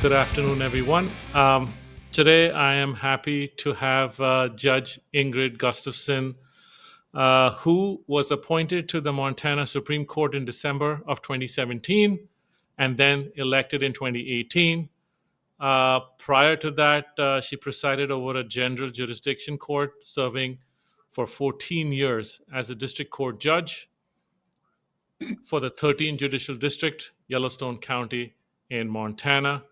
Good afternoon, everyone. Today, I am happy to have Judge Ingrid Gustafson, who was appointed to the Montana Supreme Court in December of 2017 and then elected in 2018. Prior to that, she presided over a general jurisdiction court, serving for 14 years as a district court judge for the 13th Judicial District, Yellowstone County in Montana.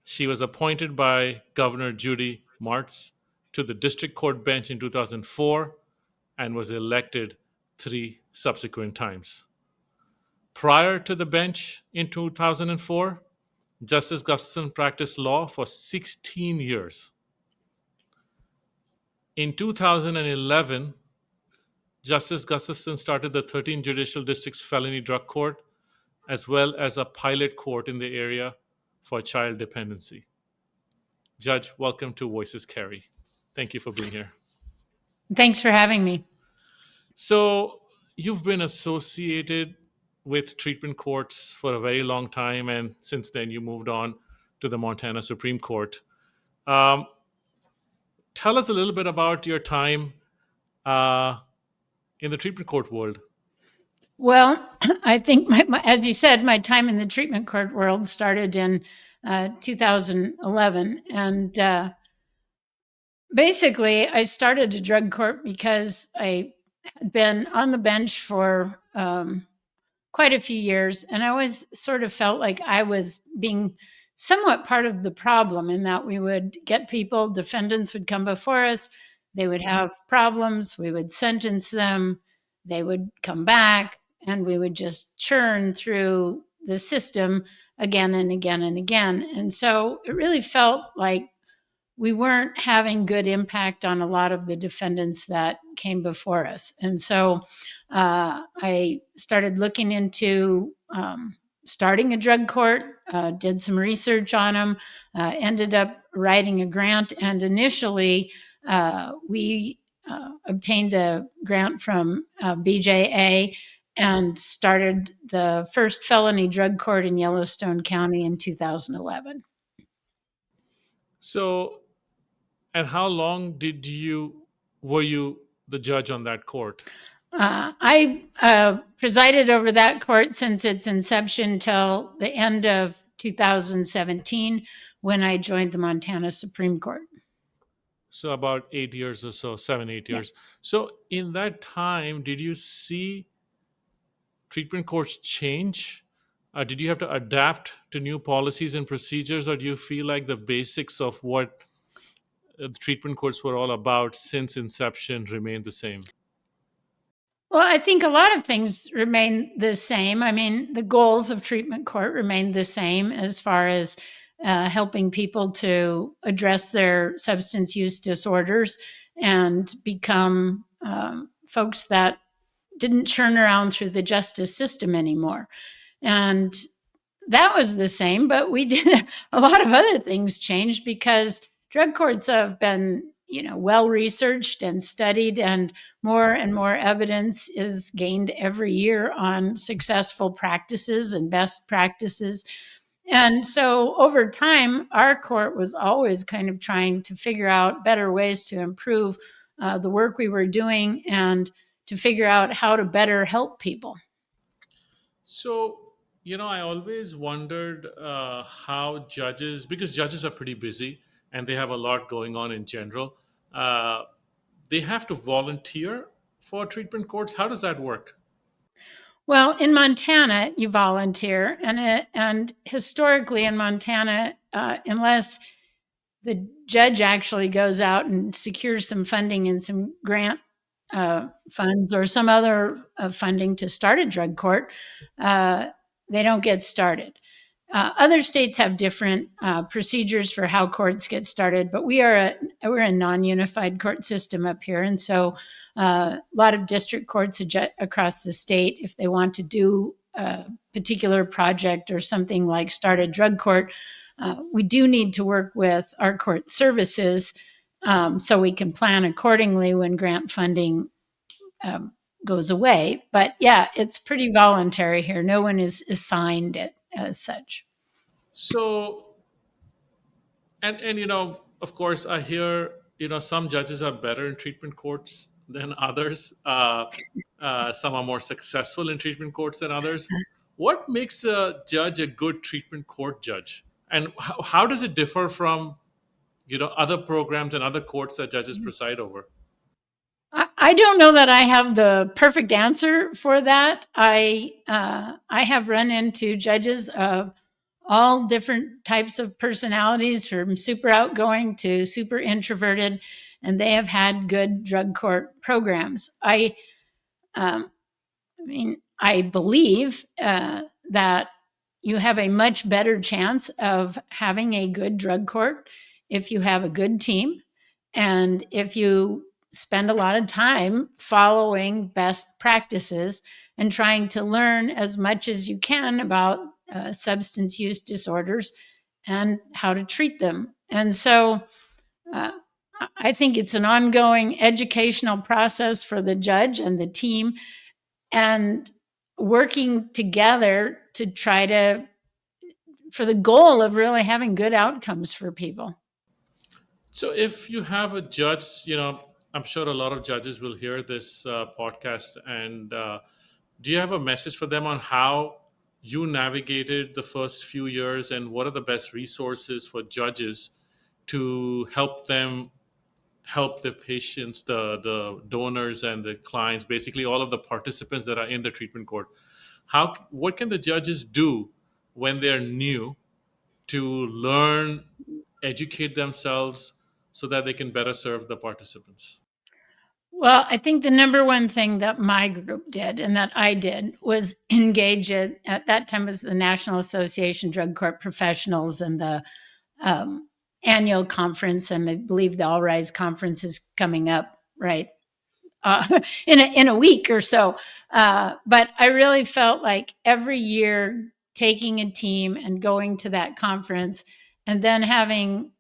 She was appointed by Governor Judy Martz to the district court bench in 2004 and was elected three subsequent times. Prior to the bench in 2004, Justice Gustafson practiced law for 16 years. In 2011, Justice Gustafson started the 13th Judicial District's felony drug court, as well as a pilot court in the area for child dependency. Judge, welcome to Voices Carry. Thank you for being here. Thanks for having me. So, you've been associated with treatment courts for a very long time, and since then you moved on to the Montana Supreme Court. Um, Tell us a little bit about your time in the treatment court world. Well, I think, as you said, my time in the treatment court world started in 2011. And basically, I started a drug court because I had been on the bench for quite a few years. And I always sort of felt like I was being somewhat part of the problem, in that we would get people, defendants would come before us, they would have problems, we would sentence them, they would come back, and we would just churn through the system again and again and again. And so it really felt like we weren't having good impact on a lot of the defendants that came before us. And so I started looking into starting a drug court, did some research on them, ended up writing a grant. And initially, we obtained a grant from BJA and started the first felony drug court in Yellowstone County in 2011. So, and how long were you the judge on that court? I presided over that court since its inception till the end of 2017, when I joined the Montana Supreme Court. So about 8 years or so, 7, 8 years. Yeah. So in that time, did you see treatment courts change? Did you have to adapt to new policies and procedures, or do you feel like the basics of what the treatment courts were all about since inception remained the same? Well, I think a lot of things remain the same. I mean, the goals of treatment court remain the same, as far as helping people to address their substance use disorders and become folks that didn't churn around through the justice system anymore. And that was the same, but we did a lot of other things changed, because drug courts have been well researched and studied, and more evidence is gained every year on successful practices and best practices. And so over time, our court was always kind of trying to figure out better ways to improve the work we were doing, and to figure out how to better help people. So, I always wondered how judges, because judges are pretty busy and they have a lot going on in general, they have to volunteer for treatment courts. How does that work? Well, in Montana, you volunteer, and historically in Montana, unless the judge actually goes out and secures some funding and some grant funds or some other funding to start a drug court, they don't get started. Other states have different procedures for how courts get started, but we're a non-unified court system up here, and so a lot of district courts across the state, if they want to do a particular project or something like start a drug court, we do need to work with our court services, so we can plan accordingly when grant funding goes away. But yeah, it's pretty voluntary here. No one is assigned it as such. So, And of course, I hear some judges are better in treatment courts than others. Some are more successful in treatment courts than others. What makes a judge a good treatment court judge, and how does it differ from other programs and other courts that judges preside over? I don't know that I have the perfect answer for that. I have run into judges of all different types of personalities, from super outgoing to super introverted, and they have had good drug court programs. Um, I mean, I believe that you have a much better chance of having a good drug court if you have a good team and if you spend a lot of time following best practices and trying to learn as much as you can about substance use disorders and how to treat them. And so uh, I think it's an ongoing educational process for the judge and the team, and working together to try to, for the goal of really having good outcomes for people. So if you have a judge, I'm sure a lot of judges will hear this podcast. And do you have a message for them on how you navigated the first few years, and what are the best resources for judges to help them help the patients, the donors and the clients, basically all of the participants that are in the treatment court? What can the judges do when they're new to learn, educate themselves so that they can better serve the participants? Well, I think the number one thing that my group did and that I did was engage in, at that time was the National Association Drug Court Professionals, and the um, annual conference, and I believe the All Rise conference is coming up right in a week or so. But I really felt like every year taking a team and going to that conference, and then having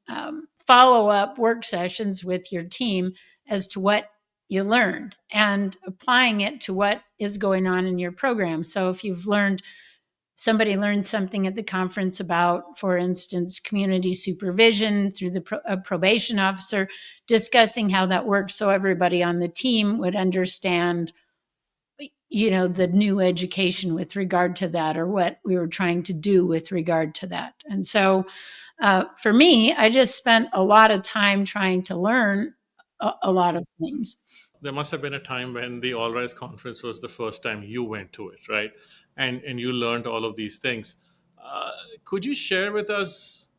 follow up work sessions with your team as to what you learned and applying it to what is going on in your program. So if you've learned, somebody learned something at the conference about, for instance, community supervision through a probation officer, discussing how that works so everybody on the team would understand, the new education with regard to that, or what we were trying to do with regard to that. And so for me, I just spent a lot of time trying to learn a lot of things. There must have been a time when the All Rise conference was the first time you went to it, right? And you learned all of these things. Uh, could you share with us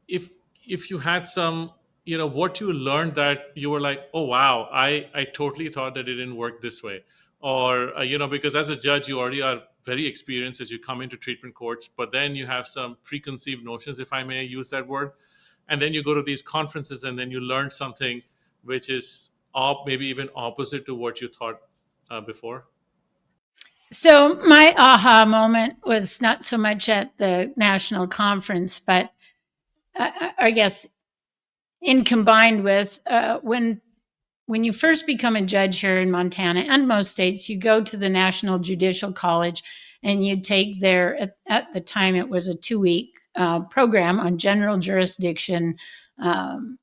if if you had some, what you learned that you were like, oh wow, I totally thought that it didn't work this way, or because as a judge you already are very experienced as you come into treatment courts, but then you have some preconceived notions, if I may use that word, and then you go to these conferences and then you learn something which is maybe even opposite to what you thought before. So my aha moment was not so much at the national conference, but I guess in combined with when you first become a judge here in Montana and most states, you go to the National Judicial College, and you take at the time it was a 2-week program on general jurisdiction, um,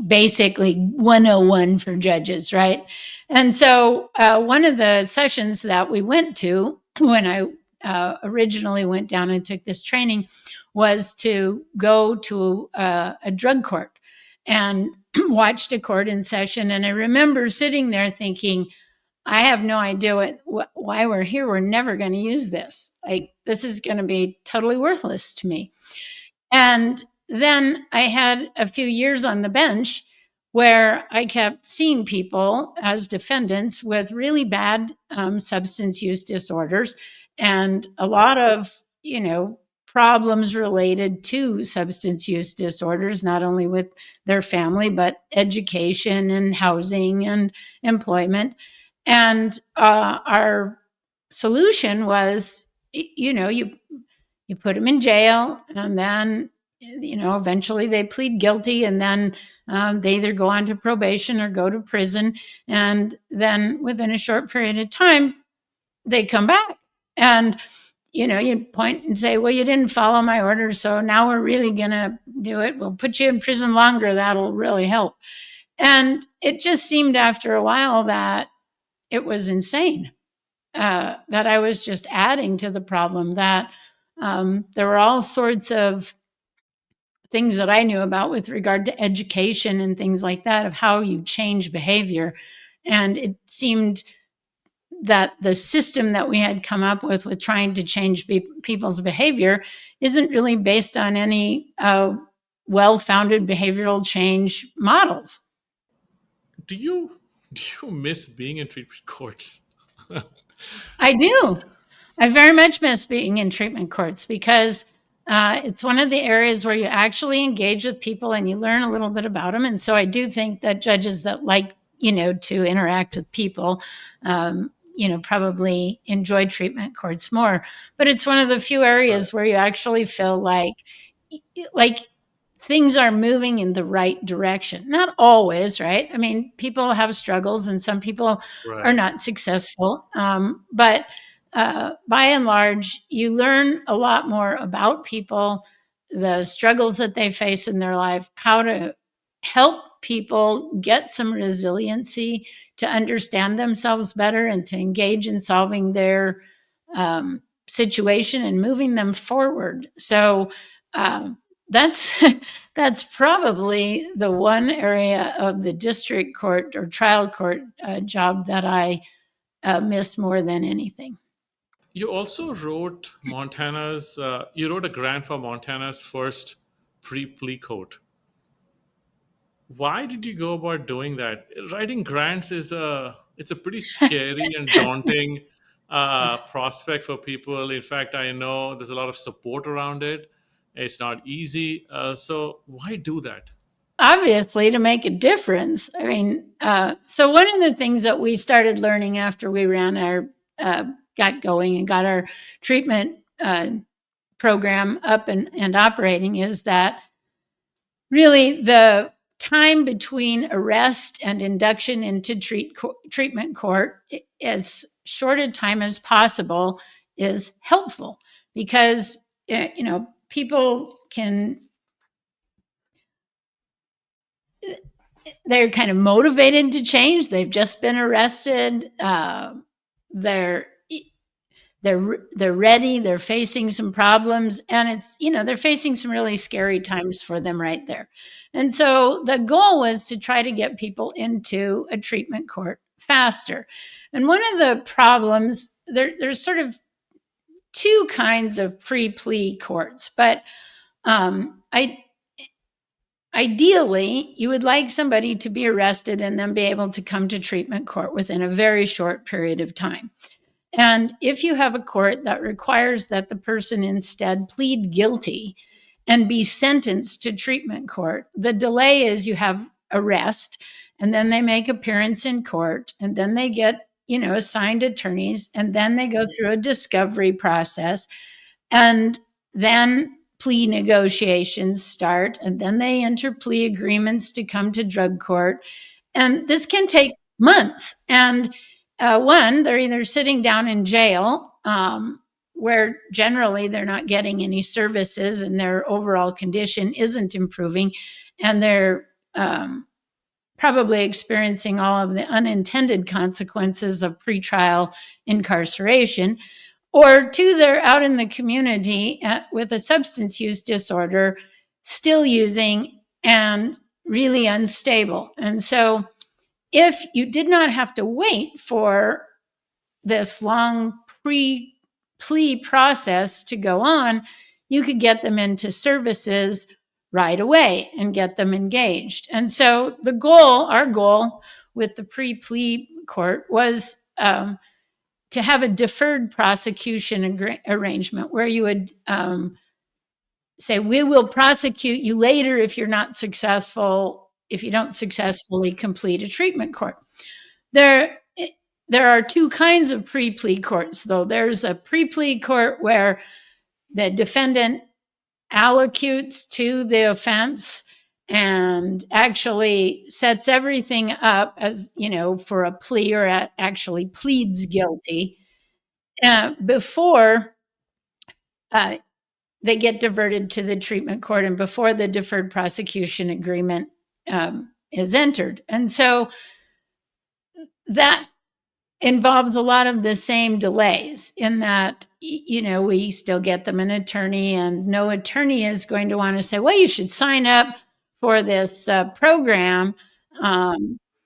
basically 101 for judges, right? And so one of the sessions that we went to when I originally went down and took this training was to go to a drug court and watched a court in session. And I remember sitting there thinking, I have no idea why we're here. We're never going to use this. Like, this is going to be totally worthless to me. And then I had a few years on the bench where I kept seeing people as defendants with really bad substance use disorders, and a lot of, problems related to substance use disorders, not only with their family, but education and housing and employment. And our solution was, you put them in jail, and then eventually they plead guilty, and then they either go on to probation or go to prison, and then within a short period of time they come back. And you point and say, well, you didn't follow my order, so now we're really going to do it. We'll put you in prison longer. That'll really help. And it just seemed after a while that it was insane, that I was just adding to the problem, that there were all sorts of things that I knew about with regard to education and things like that, of how you change behavior. And it seemed that the system that we had come up with trying to change people's behavior isn't really based on any well-founded behavioral change models. Do you miss being in treatment courts? I do. I very much miss being in treatment courts because it's one of the areas where you actually engage with people and you learn a little bit about them. And so I do think that judges that like, to interact with people, probably enjoy treatment courts more. But it's one of the few Right. areas where you actually feel like things are moving in the right direction. Not always, right? I mean, people have struggles and some people are Right. not successful. But by and large, you learn a lot more about people, the struggles that they face in their life, how to help people get some resiliency to understand themselves better and to engage in solving their situation and moving them forward. So that's that's probably the one area of the district court or trial court job that I miss more than anything. You also wrote you wrote a grant for Montana's first pre-plea court. Why did you go about doing that? Writing grants it's a pretty scary and daunting prospect for people. In fact, I know there's a lot of support around it. It's not easy. So why do that? Obviously, to make a difference. I mean, so one of the things that we started learning after we got going and got our treatment program up and operating is that really the time between arrest and induction into treatment court, as short a time as possible, is helpful because people they're kind of motivated to change. They've just been arrested. They're they're ready. They're facing some problems, and they're facing some really scary times for them right there. And so the goal was to try to get people into a treatment court faster. And one of the problems there's sort of two kinds of pre-plea courts, but I ideally, you would like somebody to be arrested and then be able to come to treatment court within a very short period of time. And if you have a court that requires that the person instead plead guilty and be sentenced to treatment court, the delay is you have arrest and then they make appearance in court and then they get, assigned attorneys and then they go through a discovery process and then plea negotiations start and then they enter plea agreements to come to drug court. And this can take months. And one, they're either sitting down in jail, where generally they're not getting any services and their overall condition isn't improving, and they're probably experiencing all of the unintended consequences of pretrial incarceration. Or two, they're out in the community with a substance use disorder, still using and really unstable. And so, if you did not have to wait for this long plea process to go on, you could get them into services right away and get them engaged. And so our goal with the pre-plea court was to have a deferred prosecution arrangement where you would say, we will prosecute you later if you're not successful, if you don't successfully complete a treatment court. There, there are two kinds of pre-plea courts, though. There's a pre-plea court where the defendant allocutes to the offense and actually sets everything up as, for a plea, or actually pleads guilty before uh, they get diverted to the treatment court and before the deferred prosecution agreement is entered. And so that involves a lot of the same delays in that, we still get them an attorney, and no attorney is going to want to say, well, you should sign up for this program,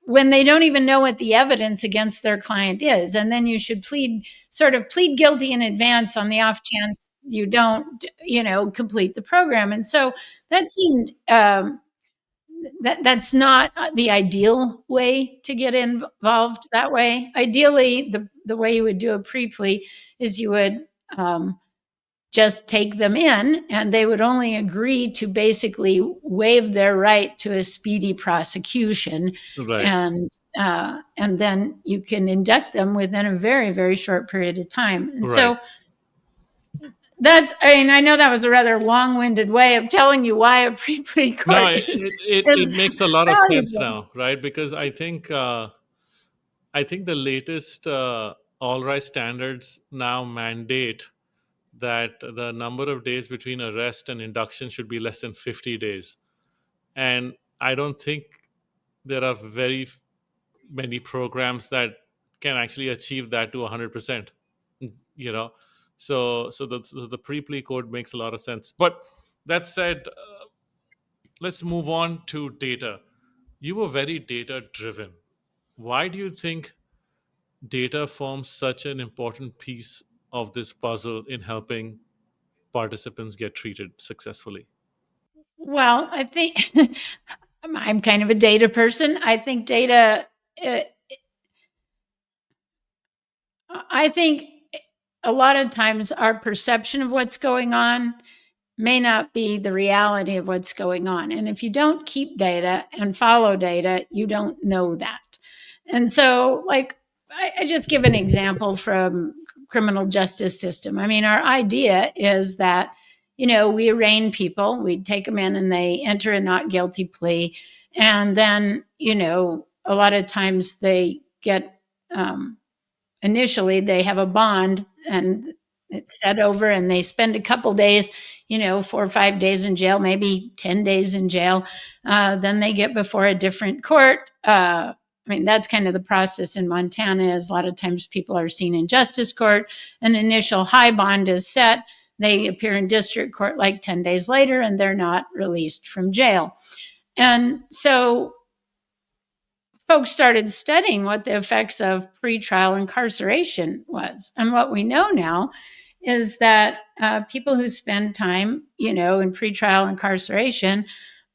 when they don't even know what the evidence against their client is. And then you should plead guilty in advance on the off chance you don't, complete the program. And so that seemed, that's not the ideal way to get involved that way. Ideally, the way you would do a pre-plea is you would just take them in, and they would only agree to basically waive their right to a speedy prosecution, Right. and then you can induct them within a very, very short period of time. And Right. so I know that was a rather long-winded way of telling you why a pre-plea No, court it, is it, it it is makes a lot of sense valuable. now, right? Because I think the latest all right standards now mandate that the number of days between arrest and induction should be less than 50 days. And I don't think there are very many programs that can actually achieve that to 100%. You know, so the pre-plea code makes a lot of sense. But that said, let's move on to data. You were very data driven. Why do you think data forms such an important piece of this puzzle in helping participants get treated successfully? Well, I think I'm kind of a data person. I think data, uh, I think a lot of times our perception of what's going on may not be the reality of what's going on. And if you don't keep data and follow data, you don't know that. And so, like, I just give an example from criminal justice system. I mean, our idea is that, we arraign people, we take them in and they enter a not guilty plea. And then, a lot of times they get, initially they have a bond and it's set over and they spend a couple days, 4 or 5 days in jail, maybe 10 days in jail. Then they get before a different court. I mean, that's kind of the process in Montana. Is a lot of times people are seen in justice court. An initial high bond is set. They appear in district court like 10 days later and they're not released from jail. And so folks started studying what the effects of pretrial incarceration was. And what we know now is that people who spend time, in pretrial incarceration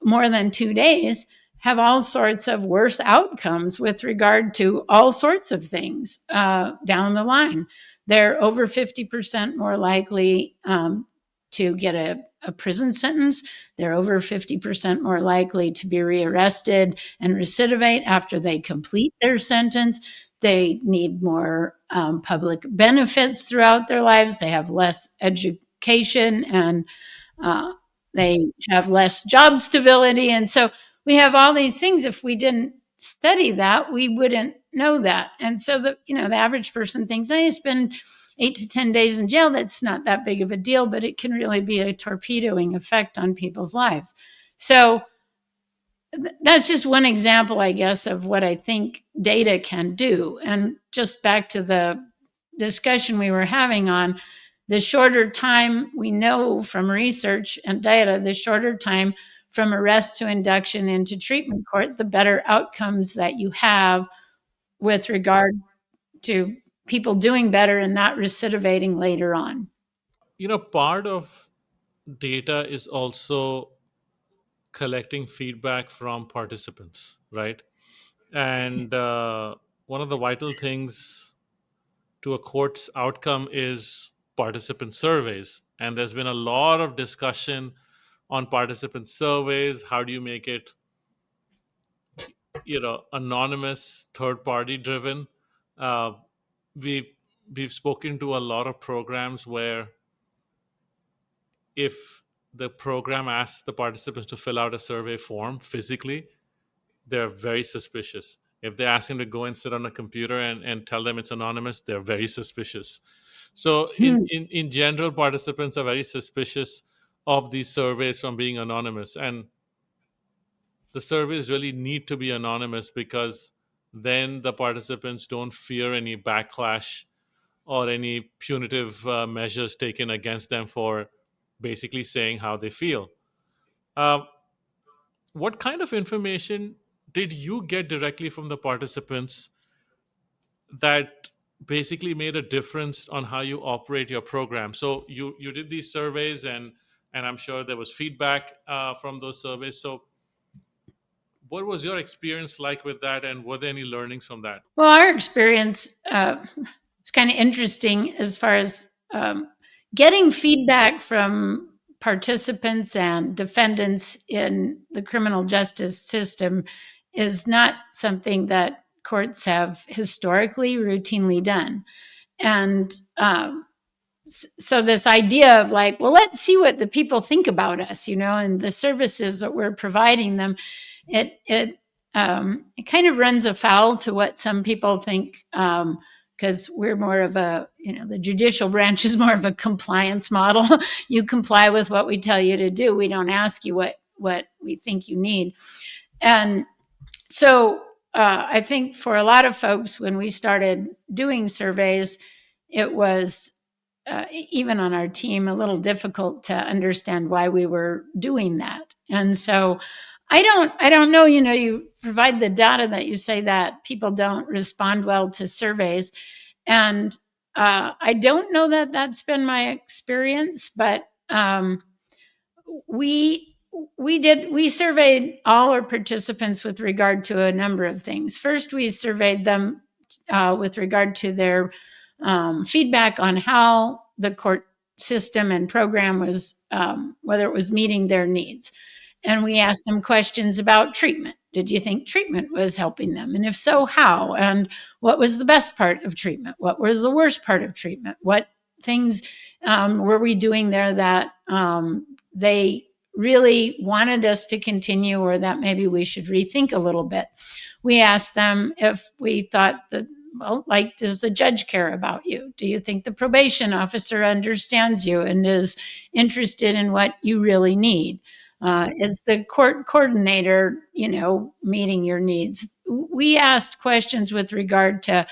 more than 2 days have all sorts of worse outcomes with regard to all sorts of things down the line. They're over 50% more likely to get a prison sentence. They're over 50% more likely to be rearrested and recidivate after they complete their sentence. They need more public benefits throughout their lives. They have less education and uh, they have less job stability. And so we have all these things. If we didn't study that, we wouldn't know that. And so the average person thinks, I spend 8 to 10 days in jail. That's not that big of a deal, but it can really be a torpedoing effect on people's lives. So that's just one example, I guess, of what I think data can do. And just back to the discussion we were having on the shorter time we know from research and data, the shorter time from arrest to induction into treatment court, the better outcomes that you have with regard to people doing better and not recidivating later on. Part of data is also collecting feedback from participants, right? And one of the vital things to a court's outcome is participant surveys. And there's been a lot of discussion on participant surveys. How do you make it, anonymous, third party driven? Uh, we've we've spoken to a lot of programs where if the program asks the participants to fill out a survey form physically, they're very suspicious. If they ask them to go and sit on a computer and tell them it's anonymous, they're very suspicious. So Hmm. in general, participants are very suspicious of these surveys from being anonymous, and the surveys really need to be anonymous because then the participants don't fear any backlash or any punitive measures taken against them for basically saying how they feel. Uh, what kind of information did you get directly from the participants that basically made a difference on how you operate your program? So you did these surveys, and I'm sure there was feedback from those surveys. So what was your experience like with that, and were there any learnings from that? Well, our experience is kind of interesting as far as getting feedback from participants and defendants in the criminal justice system is not something that courts have historically routinely done. And so this idea of like, well, let's see what the people think about us, and the services that we're providing them, it kind of runs afoul to what some people think, because we're more of a, the judicial branch is more of a compliance model. You comply with what we tell you to do. We don't ask you what we think you need. And so I think for a lot of folks, when we started doing surveys, it was even on our team a little difficult to understand why we were doing that. And so I don't know, you provide the data that you say that people don't respond well to surveys. And I don't know that that's been my experience, but we we surveyed all our participants with regard to a number of things. First, we surveyed them with regard to their feedback on how the court system and program was, whether it was meeting their needs. And we asked them questions about treatment. Did you think treatment was helping them? And if so, how? And what was the best part of treatment? What was the worst part of treatment? What things were we doing there that they really wanted us to continue, or that maybe we should rethink a little bit? We asked them if we thought that, well, like, does the judge care about you? Do you think the probation officer understands you and is interested in what you really need? Is the court coordinator, meeting your needs? We asked questions with regard to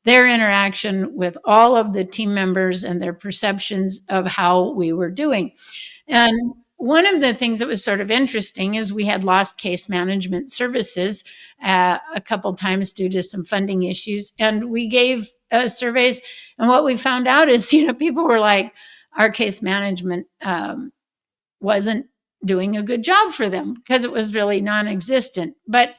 their interaction with all of the team members and their perceptions of how we were doing. And one of the things that was sort of interesting is we had lost case management services a couple times due to some funding issues, and we gave surveys. And what we found out is, people were like, our case management wasn't doing a good job for them because it was really non-existent. But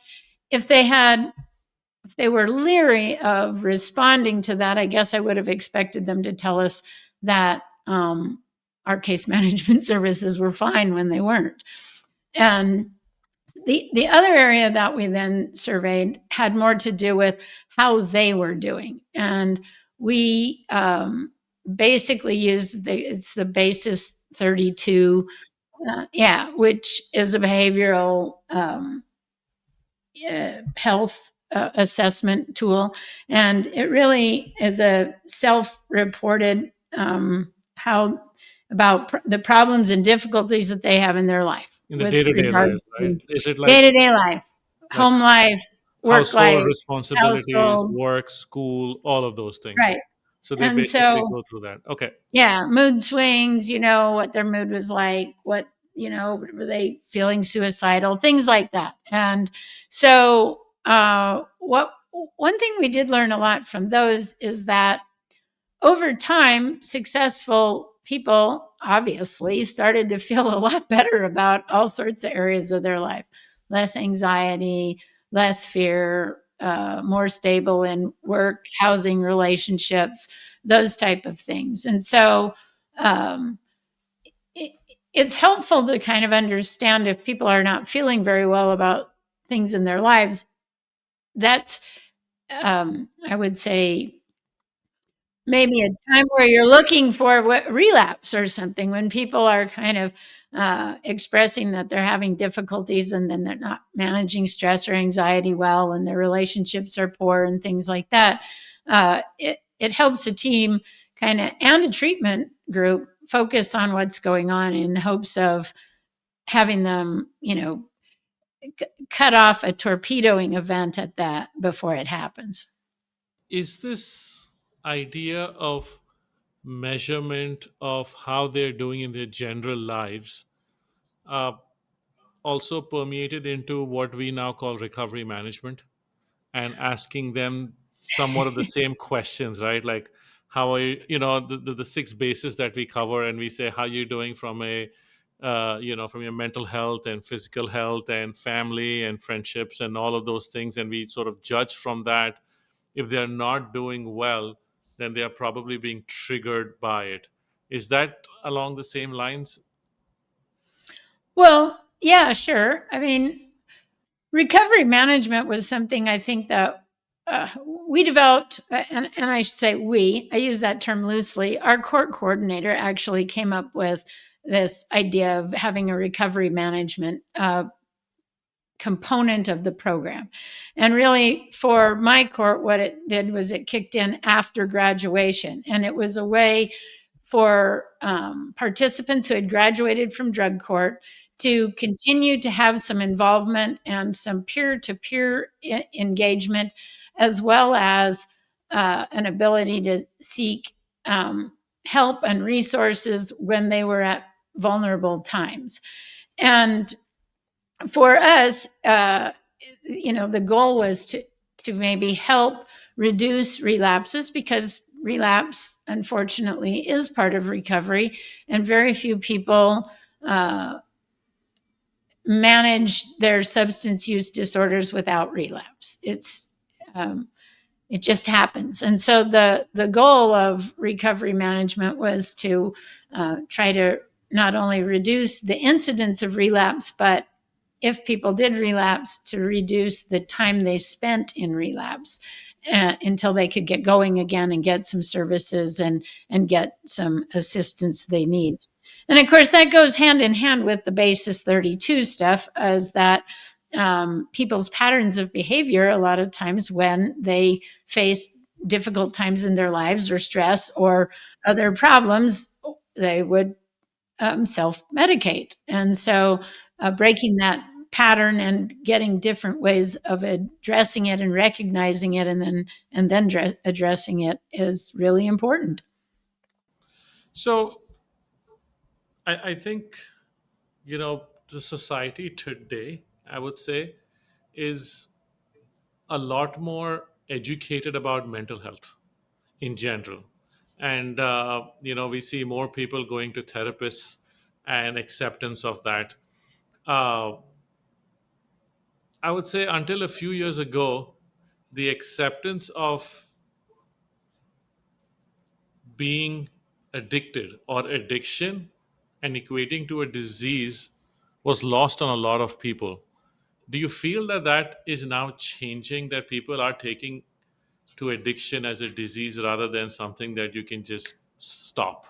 if they were leery of responding to that, I guess I would have expected them to tell us that our case management services were fine when they weren't. And the other area that we then surveyed had more to do with how they were doing. And we basically used it's the basis 32, which is a behavioral health assessment tool. And it really is a self-reported how about the problems and difficulties that they have in their life In the with day-to-day regard life, right? to Is it day-to-day life, like home life, work household life, responsibilities, household. work, school, all of those things? Right. So they And basically so, go through that. Okay. yeah, mood swings, what their mood was like, were they feeling suicidal, things like that. And so, what one thing we did learn a lot from those is that over time, successful people obviously started to feel a lot better about all sorts of areas of their life: less anxiety, less fear, more stable in work, housing, relationships, those type of things. And so um, it, it's helpful to kind of understand if people are not feeling very well about things in their lives. That's, I would say, maybe a time where you're looking for what relapse or something, when people are kind of expressing that they're having difficulties and then they're not managing stress or anxiety well, and their relationships are poor and things like that. It helps a team kind of, and a treatment group focus on what's going on in hopes of having them, cut off a torpedoing event at that before it happens. Is this idea of measurement of how they're doing in their general lives uh, also permeated into what we now call recovery management, and asking them somewhat of the same questions, right? Like, how are you, the six bases that we cover, and we say, how are you doing from a, from your mental health and physical health and family and friendships and all of those things. And we sort of judge from that. If they're not doing well, then they are probably being triggered by it. Is that along the same lines? Well, yeah, sure. I mean, recovery management was something I think that we developed, and I should say we, I use that term loosely. Our court coordinator actually came up with this idea of having a recovery management component of the program. And really, for my court, what it did was it kicked in after graduation. And it was a way for participants who had graduated from drug court to continue to have some involvement and some peer to peer engagement, as well as an ability to seek help and resources when they were at vulnerable times. And for us, the goal was to maybe help reduce relapses, because relapse, unfortunately, is part of recovery, and very few people manage their substance use disorders without relapse. It just happens. And so the goal of recovery management was to try to not only reduce the incidence of relapse, but if people did relapse, to reduce the time they spent in relapse until they could get going again and get some services and get some assistance they need. And of course, that goes hand in hand with the basis 32 stuff, as that people's patterns of behavior, a lot of times when they face difficult times in their lives or stress or other problems, they would self-medicate. And so breaking that pattern and getting different ways of addressing it and recognizing it and then addressing it is really important. So I think, the society today, I would say, is a lot more educated about mental health in general. And, we see more people going to therapists and acceptance of that. Uh, I would say until a few years ago, the acceptance of being addicted or addiction and equating to a disease was lost on a lot of people. Do you feel that that is now changing, that people are taking to addiction as a disease rather than something that you can just stop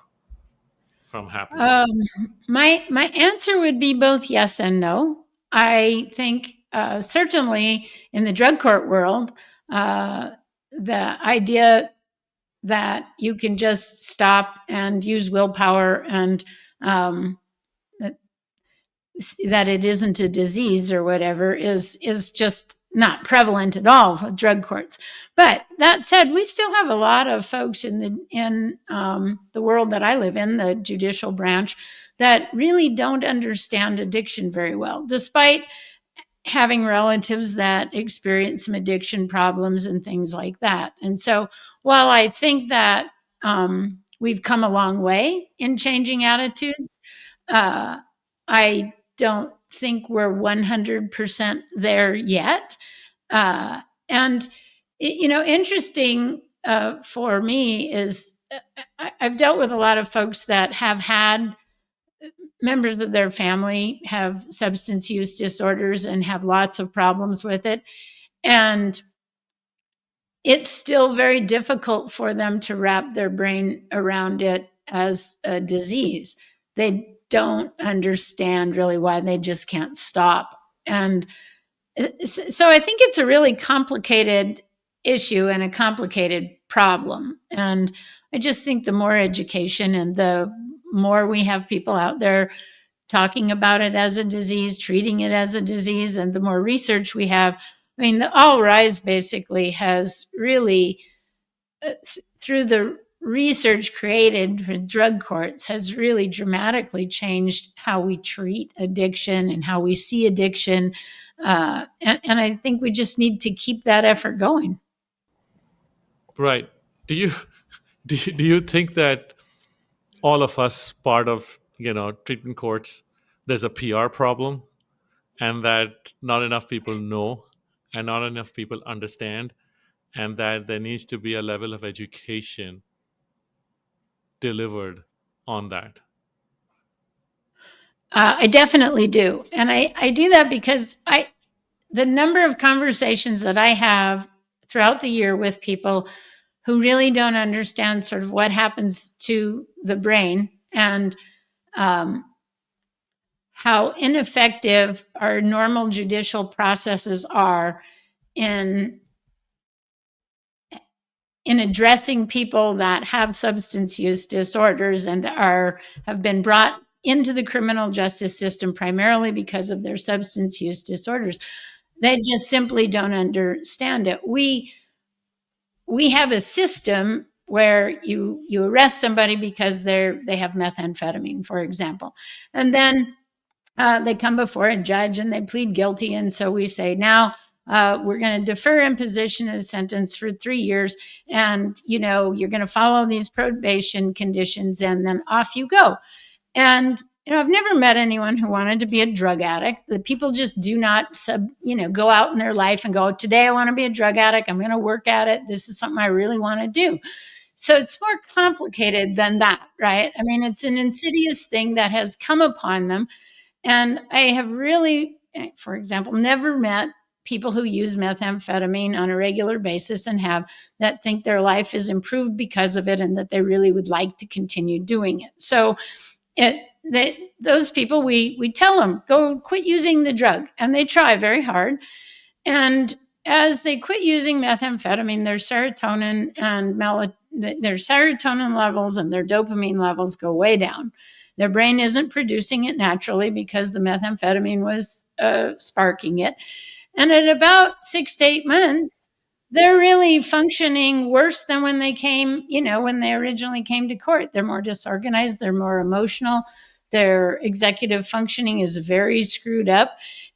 from happening? Um, my answer would be both yes and no. I think certainly in the drug court world, uh, the idea that you can just stop and use willpower and um, that, that it isn't a disease or whatever is just not prevalent at all with drug courts. But that said, we still have a lot of folks in the world that I live in, the judicial branch, that really don't understand addiction very well, despite having relatives that experience some addiction problems and things like that. And so while I think that we've come a long way in changing attitudes, uh, I don't think we're 100% there yet. And, interesting for me is I've dealt with a lot of folks that have had members of their family have substance use disorders and have lots of problems with it. And it's still very difficult for them to wrap their brain around it as a disease. They don't understand really why they just can't stop. And so I think it's a really complicated issue and a complicated problem. And, I just think the more education and the more we have people out there talking about it as a disease, treating it as a disease, and the more research we have. I mean, the All Rise basically has really, through the research created for drug courts, has really dramatically changed how we treat addiction and how we see addiction. And I think we just need to keep that effort going. Right. Do you do you think that all of us part of treatment courts, there's a PR problem, and that not enough people know and not enough people understand, and that there needs to be a level of education delivered on that? I definitely do. And I do that because the number of conversations that I have throughout the year with people who really don't understand sort of what happens to the brain and um, how ineffective our normal judicial processes are in addressing people that have substance use disorders and have been brought into the criminal justice system primarily because of their substance use disorders. They just simply don't understand it. We have a system where you arrest somebody because they have methamphetamine, for example, and then they come before a judge and they plead guilty, and so we say now we're going to defer imposition of a sentence for 3 years, and you're going to follow these probation conditions, and then off you go. And I've never met anyone who wanted to be a drug addict. The people just do not go out in their life and go, today I want to be a drug addict. I'm going to work at it. This is something I really want to do. So it's more complicated than that, right? I mean, it's an insidious thing that has come upon them. And I have really, for example, never met people who use methamphetamine on a regular basis and have that think their life is improved because of it and that they really would like to continue doing it. So those people, we tell them, go quit using the drug, and they try very hard. And as they quit using methamphetamine, their serotonin and their serotonin levels and their dopamine levels go way down. Their brain isn't producing it naturally because the methamphetamine was sparking it. And at about 6 to 8 months, they're really functioning worse than when they came, when they originally came to court. They're more disorganized, they're more emotional, their executive functioning is very screwed up.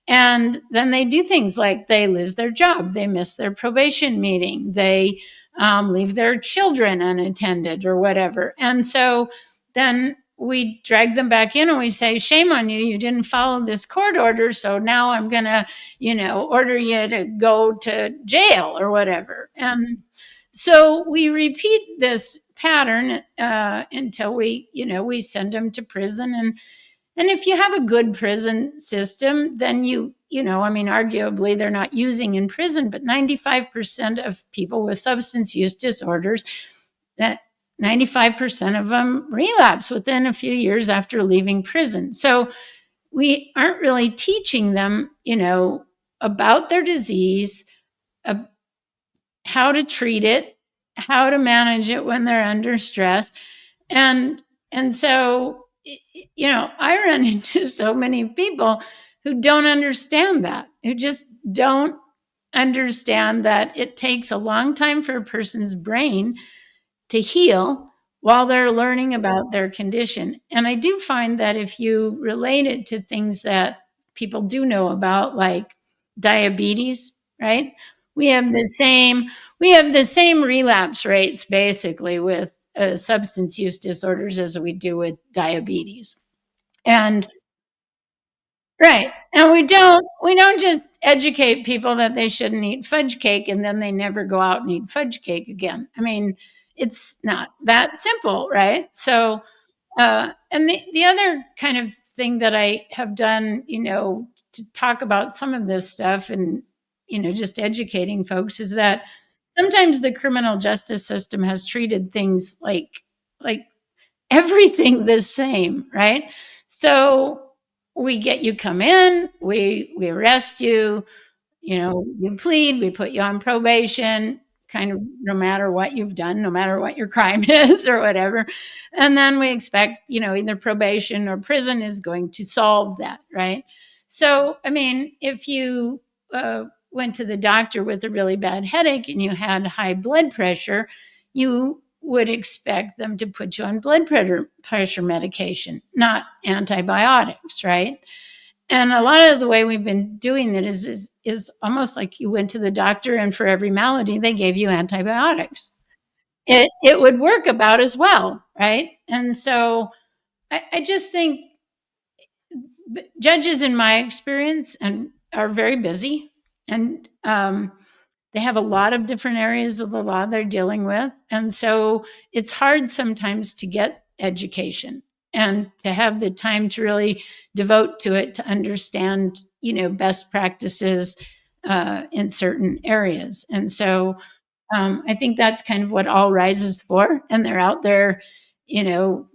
And then they do things like they lose their job, they miss their probation meeting, they leave their children unattended or whatever. And so then we drag them back in and we say, shame on you, you didn't follow this court order. So now I'm going to, order you to go to jail or whatever. And so we repeat this pattern until we send them to prison. And if you have a good prison system, then arguably they're not using in prison, but 95% of people with substance use disorders, that 95% of them relapse within a few years after leaving prison. So we aren't really teaching them, about their disease, how to treat it, how to manage it when they're under stress. And so, I run into so many people who don't understand that, who just don't understand that it takes a long time for a person's brain to heal while they're learning about their condition. And I do find that if you relate it to things that people do know about, like diabetes, right? We have the same relapse rates basically with substance use disorders as we do with diabetes. And right. And we don't just educate people that they shouldn't eat fudge cake and then they never go out and eat fudge cake again. I mean, it's not that simple, right? So and the other kind of thing that I have done, to talk about some of this stuff and, just educating folks, is that sometimes the criminal justice system has treated things like everything the same, right? So you come in, we arrest you, you plead, we put you on probation, kind of no matter what you've done, no matter what your crime is or whatever. And then we expect, either probation or prison is going to solve that, right? So, I mean, if you went to the doctor with a really bad headache and you had high blood pressure, you would expect them to put you on blood pressure medication, not antibiotics, right? And a lot of the way we've been doing it is almost like you went to the doctor and for every malady they gave you antibiotics. It would work about as well, right? And so I just think judges, in my experience, and are very busy, and they have a lot of different areas of the law they're dealing with, and so it's hard sometimes to get education and to have the time to really devote to it to understand, best practices in certain areas. And so I think that's kind of what All Rise is for, and they're out there,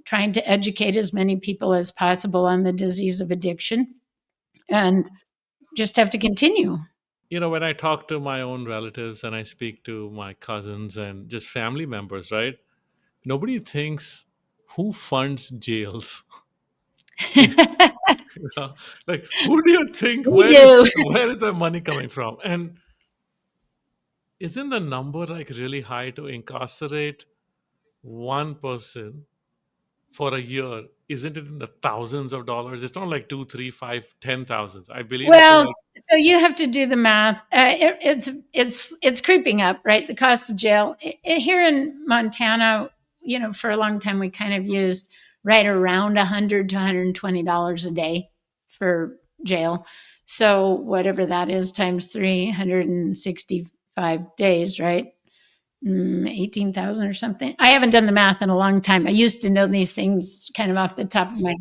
trying to educate as many people as possible on the disease of addiction, and just have to continue. When I talk to my own relatives and I speak to my cousins and just family members, right? Nobody thinks who funds jails. We You know? Like, who do you think? do. Where is the money coming from? And isn't the number like really high to incarcerate one person for a year? Isn't it in the thousands of dollars? It's not like two, three, five, 10 thousands. I believe it's Well, like, so you have to do the math. It's creeping up, right? The cost of jail here in Montana. For a long time we kind of used right around $100 to $120 a day for jail. So whatever that is times 365 days, right? 18,000 or something. I haven't done the math in a long time. I used to know these things kind of off the top of my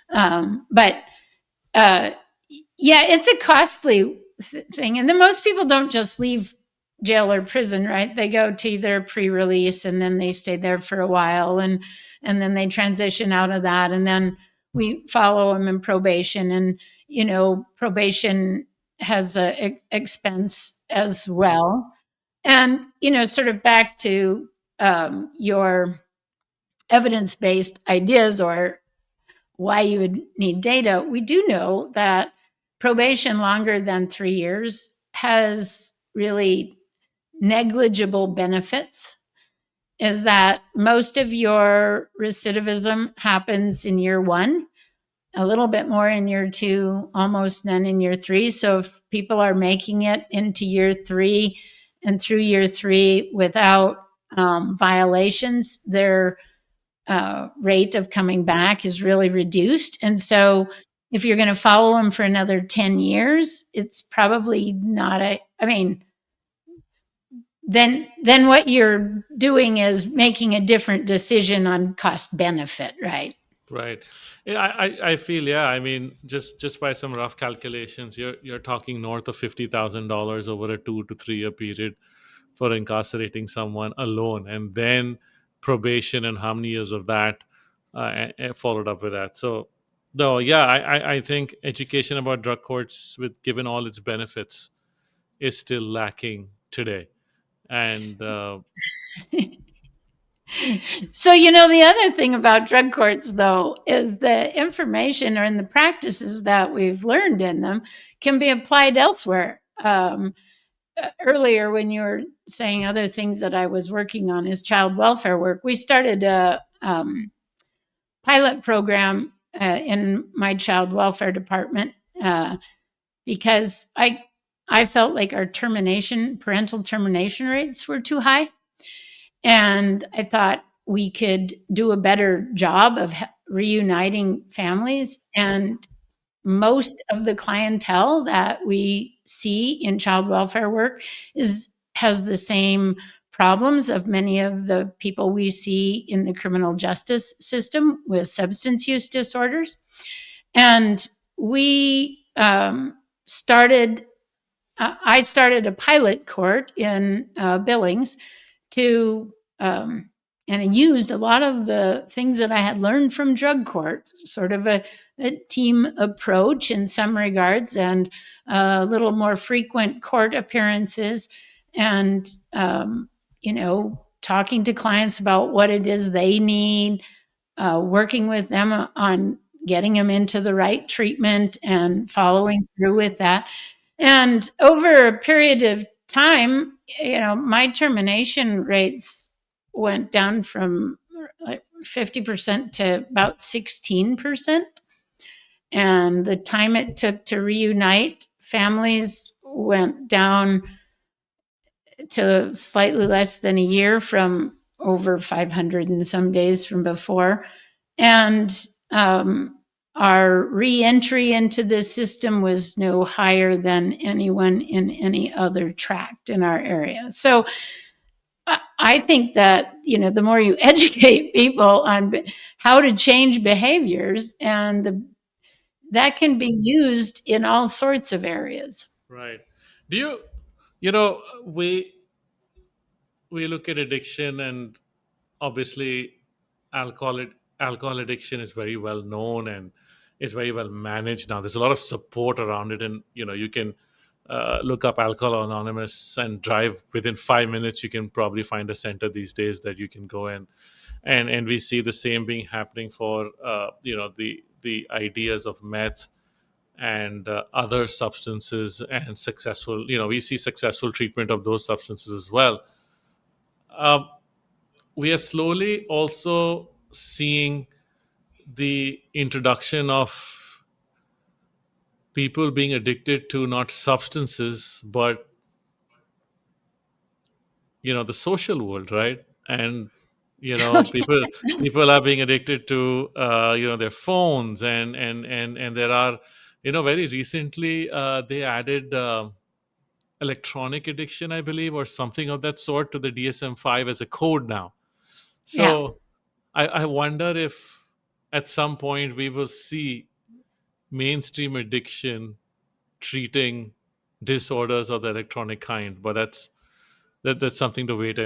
head, but. Uh, yeah, it's a costly thing. And then most people don't just leave jail or prison, right? They go to either pre-release and then they stay there for a while, and then they transition out of that, and then we follow them in probation. And probation has a expense as well. And sort of back to your evidence-based ideas or why you would need data, we do know that probation longer than 3 years has really negligible benefits. Is that most of your recidivism happens in year one, a little bit more in year two, almost none in year three. So if people are making it into year three and through year three without violations, their rate of coming back is really reduced. And so if you're going to follow them for another 10 years, it's probably not then what you're doing is making a different decision on cost benefit, right? right. Yeah, I feel, yeah. I mean, just by some rough calculations, you're talking north of $50,000 over a 2 to 3 year period for incarcerating someone alone, and then probation and how many years of that followed up with that. So, though, yeah, I think education about drug courts, with given all its benefits, is still lacking today. And So, the other thing about drug courts, though, is the information or in the practices that we've learned in them can be applied elsewhere. Earlier, when you were saying other things that I was working on is child welfare work, we started a pilot program in my child welfare department because I felt like our parental termination rates were too high. And I thought we could do a better job of reuniting families. And most of the clientele that we see in child welfare work has the same problems of many of the people we see in the criminal justice system with substance use disorders. And we started I started a pilot court in Billings to and I used a lot of the things that I had learned from drug court, sort of a team approach in some regards, and a little more frequent court appearances. and talking to clients about what it is they need, working with them on getting them into the right treatment and following through with that. And over a period of time, my termination rates went down from like 50% to about 16%. And the time it took to reunite families went down to slightly less than a year from over 500 and some days from before. And our reentry into the system was no higher than anyone in any other tract in our area. So I think that the more you educate people on how to change behaviors, and that can be used in all sorts of areas. Right. Do you, you know, we look at addiction, and obviously alcohol alcohol addiction is very well known and is very well managed now. There's a lot of support around it, and you can look up Alcohol Anonymous and drive within 5 minutes. You can probably find a center these days that you can go in, and we see the same being happening for the ideas of meth and other substances, and successful, we see successful treatment of those substances as well. Um, we are slowly also seeing the introduction of people being addicted to not substances, but the social world, right? And people are being addicted to their phones, and there are, very recently they added electronic addiction, I believe, or something of that sort, to the DSM-5 as a code now. Yeah. So I wonder if at some point we will see mainstream addiction treating disorders of the electronic kind, but that's something to wait,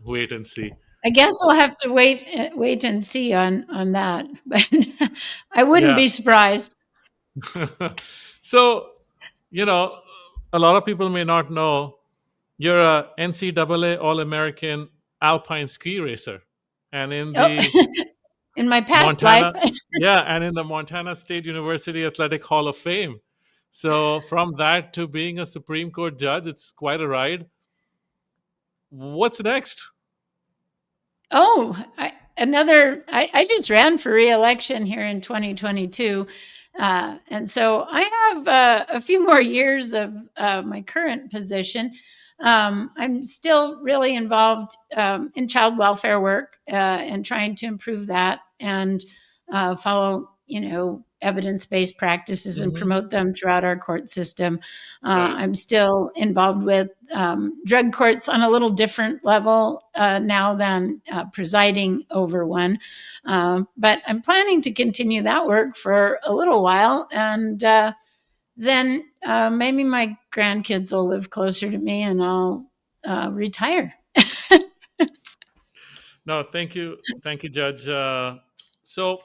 wait and see. I guess we'll have to wait and see on that, but I wouldn't Yeah. be surprised. So, you know, a lot of people may not know you're a NCAA All American alpine ski racer, and in Oh, the in my past life. Montana, yeah, and in the Montana State University Athletic Hall of Fame. So, from that to being a Supreme Court judge, it's quite a ride. What's next? Oh, I just ran for reelection here in 2022. And so I have a few more years of my current position. I'm still really involved in child welfare work and trying to improve that and follow, evidence-based practices and Hmm. promote them throughout our court system. Right. I'm still involved with drug courts on a little different level now than presiding over one. But I'm planning to continue that work for a little while. And then maybe my grandkids will live closer to me and I'll retire. No, thank you, Judge. So,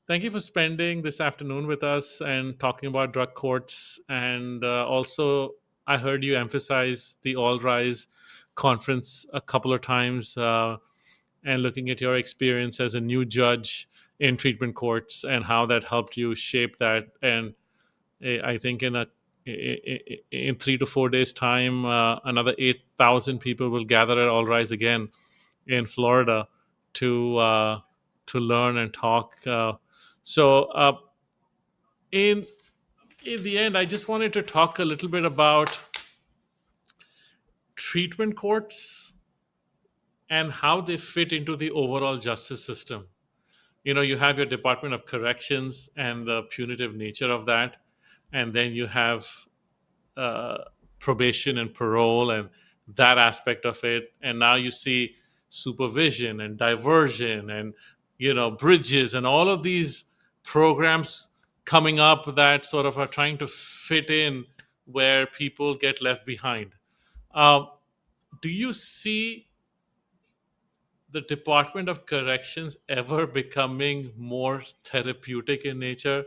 thank you for spending this afternoon with us and talking about drug courts. And also, I heard you emphasize the All Rise conference a couple of times, and looking at your experience as a new judge in treatment courts and how that helped you shape that. And I think in 3 to 4 days' time, another 8,000 people will gather at All Rise again in Florida to uh, to learn and talk. So in in the end, I just wanted to talk a little bit about treatment courts and how they fit into the overall justice system. You have your Department of Corrections and the punitive nature of that, and then you have uh, probation and parole and that aspect of it, and now you see supervision and diversion and bridges and all of these programs coming up that sort of are trying to fit in where people get left behind. uh, do you see the Department of Corrections ever becoming more therapeutic in nature?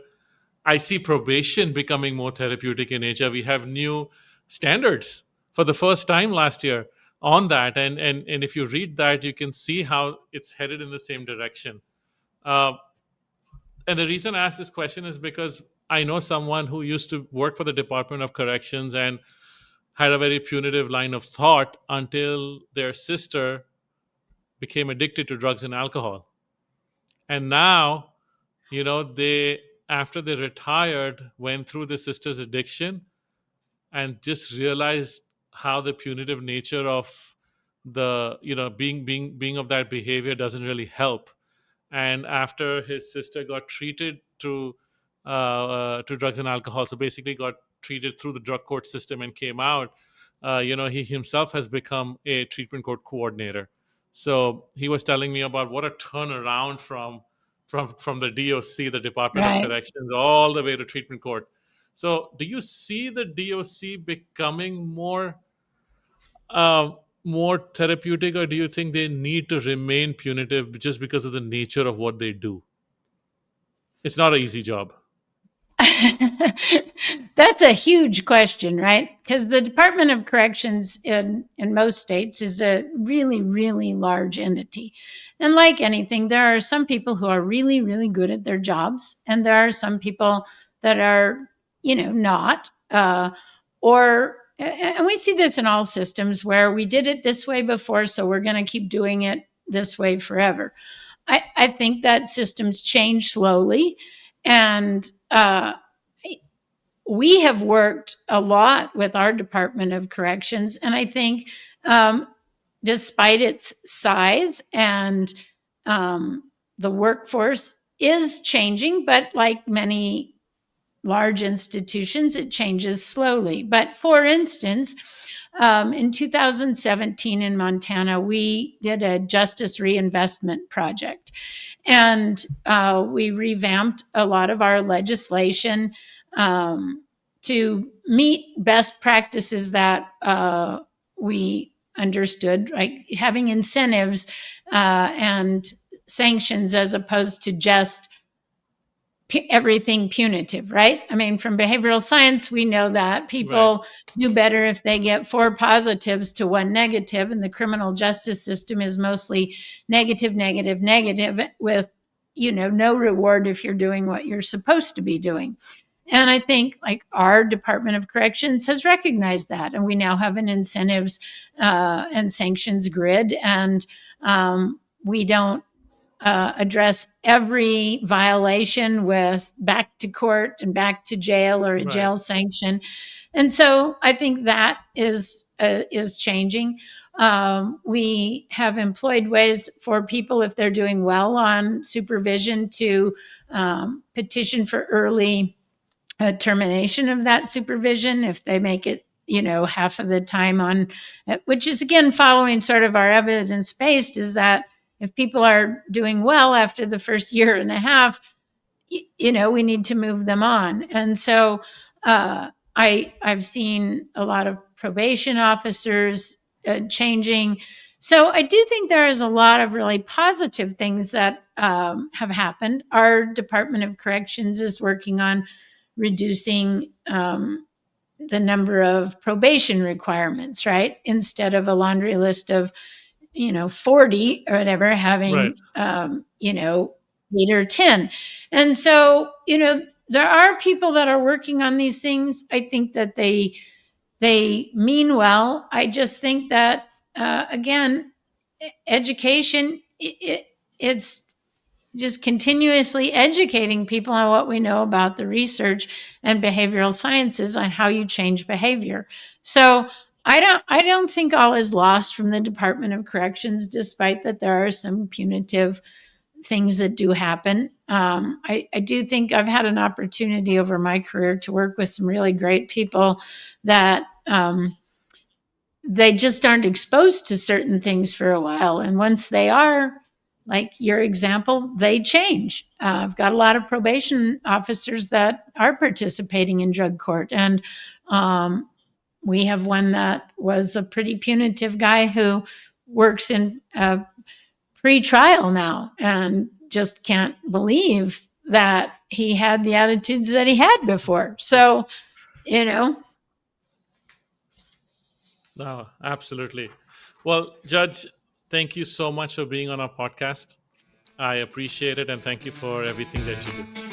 I see probation becoming more therapeutic in nature. We have new standards for the first time last year on that. And if you read that, you can see how it's headed in the same direction. Uh, and the reason I ask this question is because I know someone who used to work for the Department of Corrections and had a very punitive line of thought until their sister became addicted to drugs and alcohol. And now, they, after they retired, went through the sister's addiction and just realized how the punitive nature of the, being of that behavior doesn't really help. And after his sister got treated to drugs and alcohol, so basically got treated through the drug court system and came out, he himself has become a treatment court coordinator. So he was telling me about what a turnaround from the DOC, the Department of Right. Corrections, all the way to treatment court. So do you see the DOC becoming uh, more therapeutic, or do you think they need to remain punitive just because of the nature of what they do? It's not an easy job. That's a huge question, right? Because the Department of Corrections in most states is a really, really large entity. And like anything, there are some people who are really, really good at their jobs, and there are some people that are, not. And we see this in all systems where we did it this way before, so we're going to keep doing it this way forever. I think that systems change slowly. And we have worked a lot with our Department of Corrections. And I think, despite its size and the workforce is changing, but like many large institutions, it changes slowly. But for instance, in 2017 in Montana, we did a justice reinvestment project. And we revamped a lot of our legislation to meet best practices that we understood, like having incentives and sanctions as opposed to just everything punitive, right? I mean, from behavioral science, we know that Right. people do better if they get 4 positives to 1 negative, and the criminal justice system is mostly negative, negative, negative, with no reward if you're doing what you're supposed to be doing. And I think like our Department of Corrections has recognized that, and we now have an incentives and sanctions grid, and we don't address every violation with back to court and back to jail or a Right. jail sanction. And so I think that is changing. We have employed ways for people, if they're doing well on supervision, to petition for early termination of that supervision if they make it half of the time on, which is again following sort of our evidence based, is that if people are doing well after the first year and a half, we need to move them on. And so I've seen a lot of probation officers changing. So I do think there is a lot of really positive things that have happened. Our Department of Corrections is working on reducing the number of probation requirements, right? Instead of a laundry list of 40 or whatever, having Right. 8 or 10. And so there are people that are working on these things. I think that they mean well. I just think that again, education, it's just continuously educating people on what we know about the research and behavioral sciences on how you change behavior. So I don't think all is lost from the Department of Corrections, despite that there are some punitive things that do happen. I do think I've had an opportunity over my career to work with some really great people that they just aren't exposed to certain things for a while. And once they are, like your example, they change. I've got a lot of probation officers that are participating in drug court. And we have one that was a pretty punitive guy who works in pre-trial now and just can't believe that he had the attitudes that he had before. So, you know, No, absolutely. Well, Judge, thank you so much for being on our podcast. I appreciate it, and thank you for everything that you do.